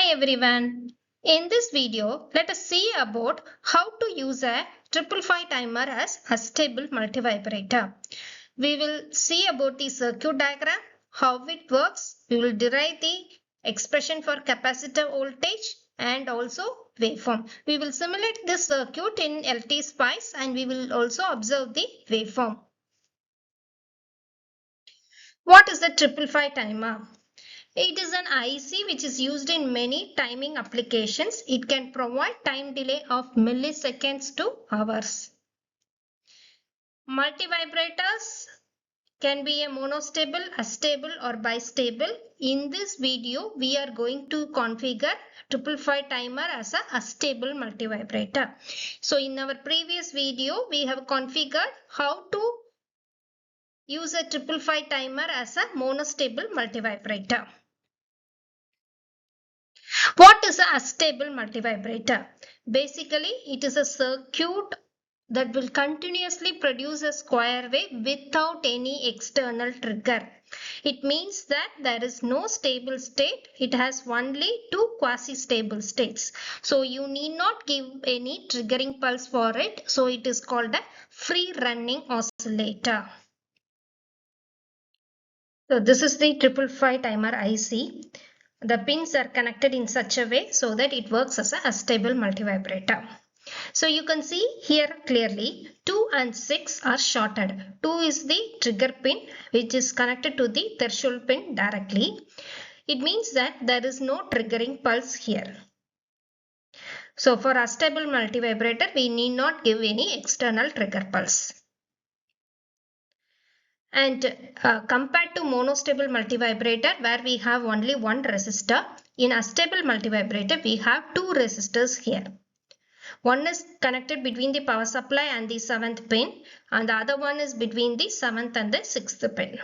Hi everyone. In this video, let us see about how to use a 555 timer as a stable multivibrator. We will see about the circuit diagram, how it works. We will derive the expression for capacitor voltage and also waveform. We will simulate this circuit in LTspice and we will also observe the waveform. What is the 555 timer? It is an IC which is used in many timing applications. It can provide time delay of milliseconds to hours. Multivibrators can be a monostable, astable or bistable. In this video, we are going to configure 555 timer as a astable multivibrator. So in our previous video, we have configured how to use a 555 timer as a monostable multivibrator. What is a astable multivibrator? Basically, it is a circuit that will continuously produce a square wave without any external trigger. It means that there is no stable state. It has only two quasi-stable states. So you need not give any triggering pulse for it. So it is called a free running oscillator. So this is the 555 timer IC. The pins are connected in such a way so that it works as a stable multivibrator. So you can see here clearly 2 and 6 are shorted. 2 is the trigger pin which is connected to the threshold pin directly. It means that there is no triggering pulse here. So for a stable multivibrator we need not give any external trigger pulse. And compared to monostable multivibrator where we have only one resistor, in a stable multivibrator we have two resistors here. One is connected between the power supply and the 7th pin and the other one is between the 7th and the 6th pin.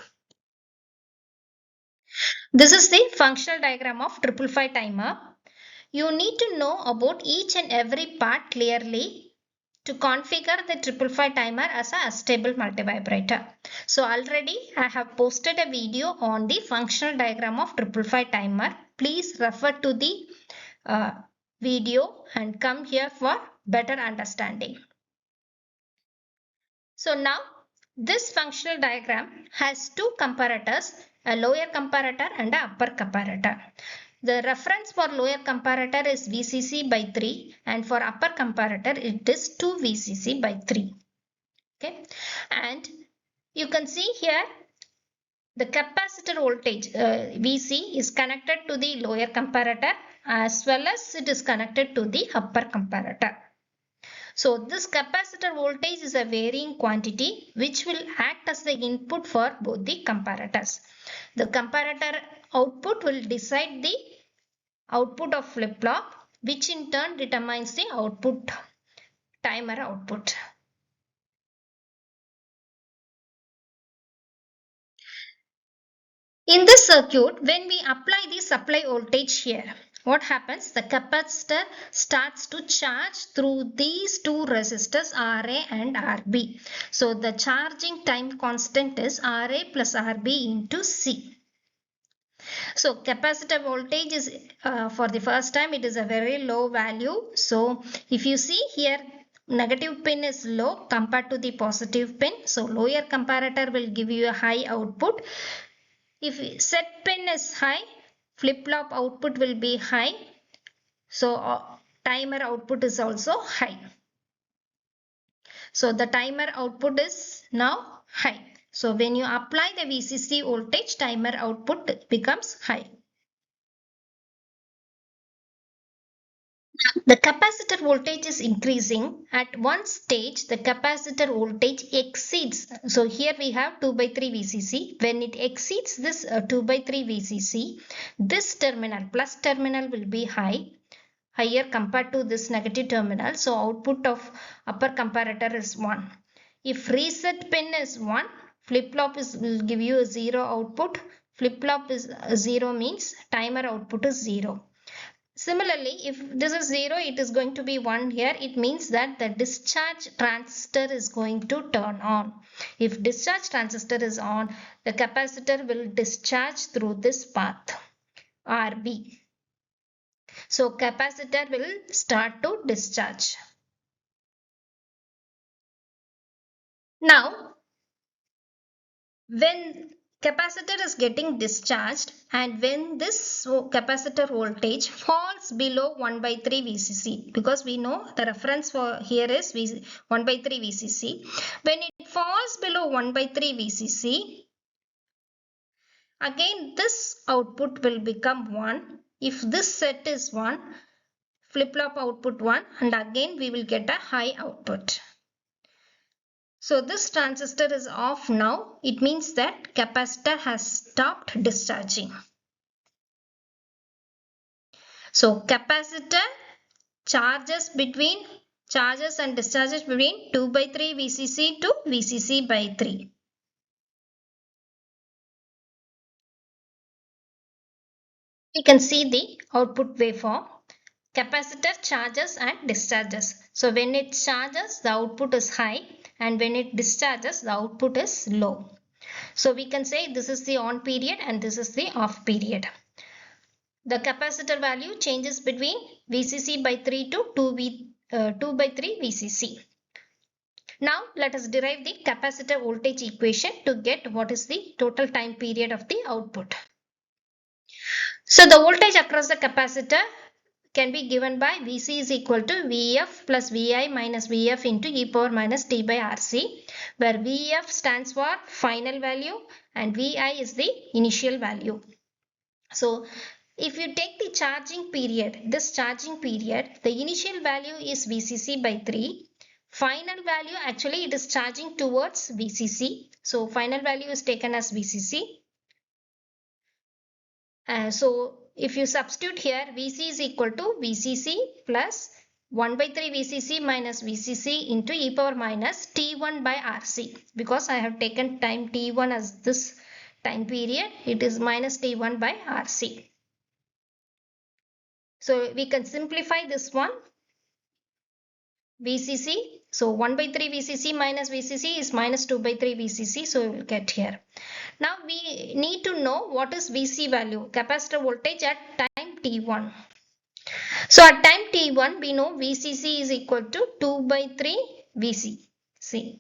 This is the functional diagram of 555 timer. You need to know about each and every part clearly to configure the 555 timer as a stable multivibrator. So already I have posted a video on the functional diagram of 555 timer. Please refer to the video and come here for better understanding. So now this functional diagram has two comparators, a lower comparator and an upper comparator. The reference for lower comparator is VCC by 3 and for upper comparator it is 2 VCC by 3. Okay, and you can see here the capacitor voltage VC is connected to the lower comparator as well as it is connected to the upper comparator. So this capacitor voltage is a varying quantity which will act as the input for both the comparators. The comparator output will decide the output of flip-flop which in turn determines the output timer output. In this circuit, when we apply the supply voltage here, what happens? The capacitor starts to charge through these two resistors RA and RB. So the charging time constant is RA plus RB into C. So capacitor voltage is for the first time it is a very low value. So if you see here negative pin is low compared to the positive pin. So lower comparator will give you a high output. If set pin is high, flip-flop output will be high. So timer output is also high. So the timer output is now high. So when you apply the VCC voltage, timer output becomes high. The capacitor voltage is increasing. At one stage, the capacitor voltage exceeds. So here we have 2 by 3 VCC. When it exceeds this 2 by 3 VCC, this terminal, plus terminal will be higher compared to this negative terminal. So output of upper comparator is 1. If reset pin is 1, flip-flop will give you a 0 output. Flip-flop is 0 means timer output is 0. Similarly, if this is 0, it is going to be 1 here. It means that the discharge transistor is going to turn on. If discharge transistor is on, the capacitor will discharge through this path, RB. So capacitor will start to discharge. Now, when capacitor is getting discharged and when this capacitor voltage falls below 1 by 3 VCC, because we know the reference for here is 1 by 3 VCC. When it falls below 1 by 3 VCC, again this output will become 1. If this set is 1, flip-flop output 1, and again we will get a high output. So this transistor is off now. It means that capacitor has stopped discharging. So capacitor charges and discharges between 2 by 3 VCC to VCC by 3. We can see the output waveform. Capacitor charges and discharges. So when it charges, the output is high, and when it discharges, the output is low. So we can say this is the on period and this is the off period. The capacitor value changes between VCC by 3 to 2 by 3 VCC. Now let us derive the capacitor voltage equation to get what is the total time period of the output. So the voltage across the capacitor can be given by Vc is equal to Vf plus Vi minus Vf into e power minus t by Rc, where Vf stands for final value and Vi is the initial value. So if you take the charging period, this charging period, the initial value is VCC by 3. Final value, actually it is charging towards VCC. So final value is taken as VCC. So if you substitute here, Vc is equal to VCC plus 1 by 3 VCC minus VCC into e power minus T1 by RC. Because I have taken time T1 as this time period, it is minus T1 by RC. So we can simplify this one. VCC, so 1 by 3 VCC minus VCC is minus 2 by 3 VCC, so we will get here. Now we need to know what is VC value, capacitor voltage at time T1. So at time T1 we know VCC is equal to 2 by 3 VCC.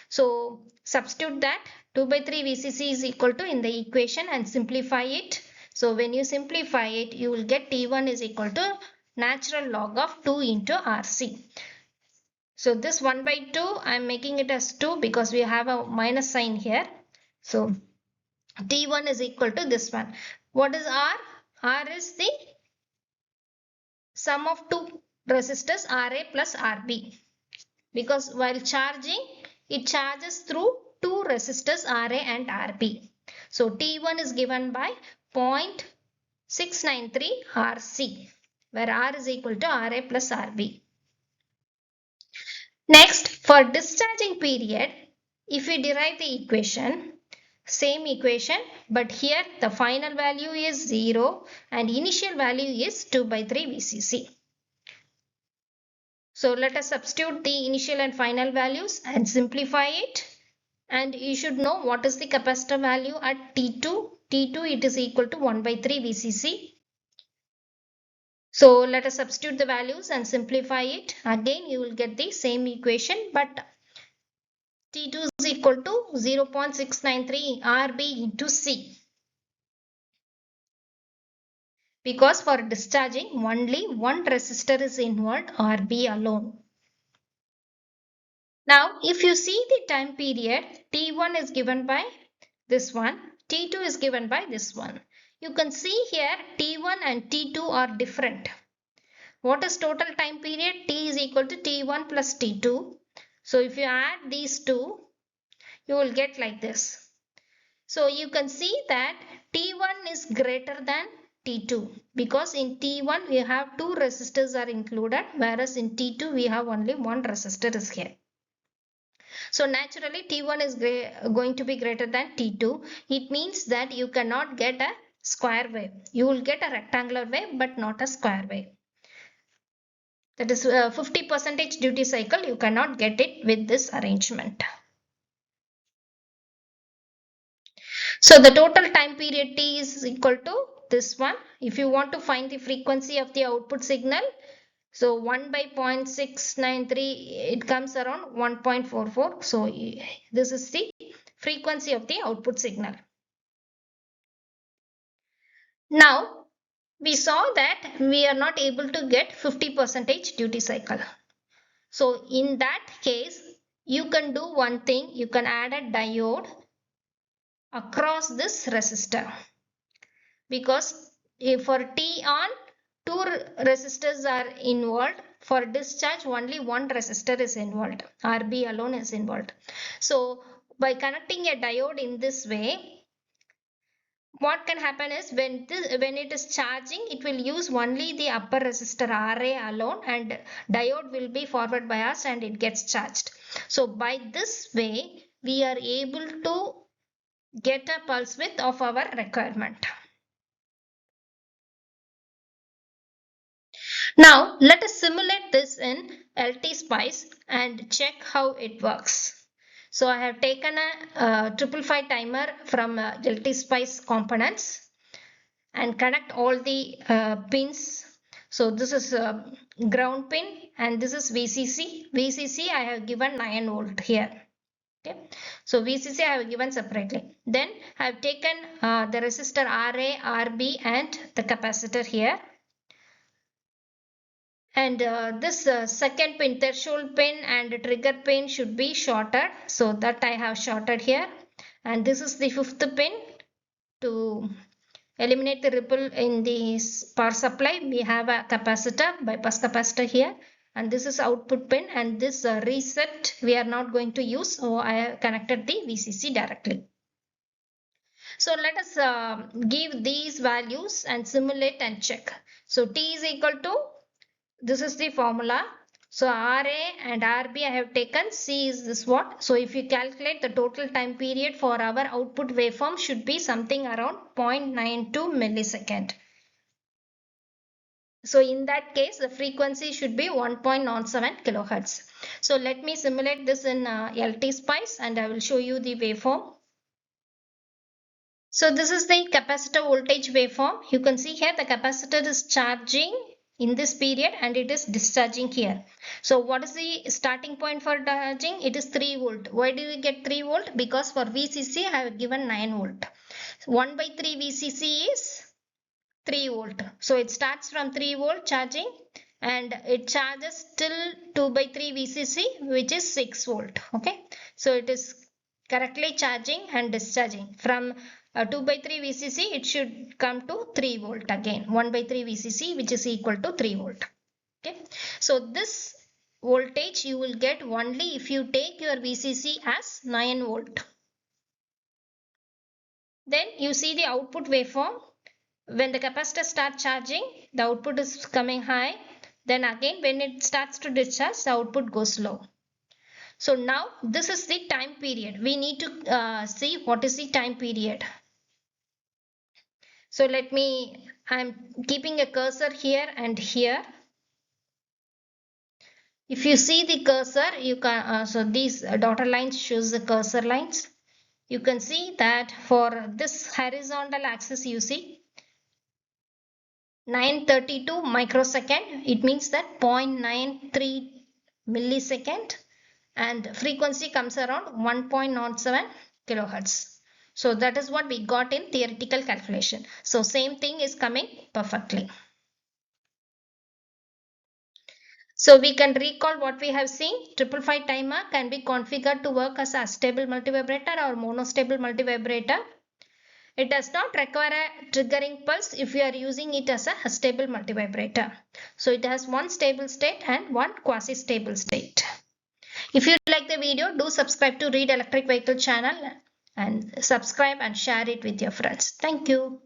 So substitute that 2 by 3 VCC is equal to in the equation and simplify it. So when you simplify it, you will get T1 is equal to natural log of 2 into RC. So this 1 by 2, I am making it as 2 because we have a minus sign here. So T1 is equal to this one. What is R? R is the sum of two resistors RA plus RB. Because while charging, it charges through two resistors RA and RB. So T1 is given by 0.693 RC, where R is equal to RA plus RB. Next, for discharging period, if we derive the equation, same equation, but here the final value is 0 and initial value is 2 by 3 VCC. So let us substitute the initial and final values and simplify it. And you should know what is the capacitor value at T2. T2 it is equal to 1 by 3 VCC. So let us substitute the values and simplify it. Again you will get the same equation, but T2 is equal to 0.693 RB into C. Because for discharging only one resistor is involved, RB alone. Now if you see the time period, T1 is given by this one, T2 is given by this one. You can see here T1 and T2 are different. What is total time period? T is equal to T1 plus T2. So if you add these two, you will get like this. So you can see that T1 is greater than T2 because in T1 we have two resistors are included, whereas in T2 we have only one resistor is here. So naturally T1 is going to be greater than T2. It means that you cannot get a square wave. You will get a rectangular wave but not a square wave. That is 50% duty cycle, you cannot get it with this arrangement. So the total time period T is equal to this one. If you want to find the frequency of the output signal, so 1 by 0.693, it comes around 1.44. So this is the frequency of the output signal. Now we saw that we are not able to get 50% duty cycle. So in that case, you can do one thing. You can add a diode across this resistor, because for T on, two resistors are involved. For discharge, only one resistor is involved. RB alone is involved. So by connecting a diode in this way, what can happen is when it is charging, it will use only the upper resistor RA alone, and diode will be forward biased and it gets charged. So by this way, we are able to get a pulse width of our requirement. Now let us simulate this in LTspice and check how it works. So I have taken a 555 timer from LTspice components and connect all the pins. So this is a ground pin and this is VCC. VCC I have given 9 volt here. Okay. So VCC I have given separately. Then I have taken the resistor RA, RB and the capacitor here. And this second pin, threshold pin and trigger pin should be shorted. So that I have shorted here. And this is the fifth pin to eliminate the ripple in the power supply. We have a capacitor, bypass capacitor here. And this is output pin, and this reset we are not going to use. So I have connected the VCC directly. So let us give these values and simulate and check. So T is equal to, this is the formula. So RA and RB I have taken. C is this what. So if you calculate the total time period for our output waveform should be something around 0.92 millisecond. So in that case, the frequency should be 1.07 kilohertz. So let me simulate this in LTspice and I will show you the waveform. So this is the capacitor voltage waveform. You can see here the capacitor is charging in this period and it is discharging here. So what is the starting point for charging? It is 3 volt. Why do we get 3 volt? Because for VCC I have given 9 volt. 1 by 3 VCC is 3 volt. So it starts from 3 volt charging and it charges till 2 by 3 VCC, which is 6 volt. Okay. So it is correctly charging and discharging. From 2 by 3 VCC, it should come to 3 volt again. 1 by 3 VCC, which is equal to 3 volt. Okay. So this voltage you will get only if you take your VCC as 9 volt. Then you see the output waveform. When the capacitor starts charging, the output is coming high. Then again, when it starts to discharge, the output goes low. So now this is the time period. We need to see what is the time period. So I'm keeping a cursor here and here. If you see the cursor, you can, so these dotted lines shows the cursor lines. You can see that for this horizontal axis, you see 932 microsecond. It means that 0.93 millisecond, and frequency comes around 1.07 kilohertz. So that is what we got in theoretical calculation. So same thing is coming perfectly. So we can recall what we have seen. 555 timer can be configured to work as a stable multivibrator or monostable multivibrator. It does not require a triggering pulse if you are using it as a stable multivibrator. So it has one stable state and one quasi-stable state. If you like the video, do subscribe to Read Electric Vehicle channel and subscribe and share it with your friends. Thank you.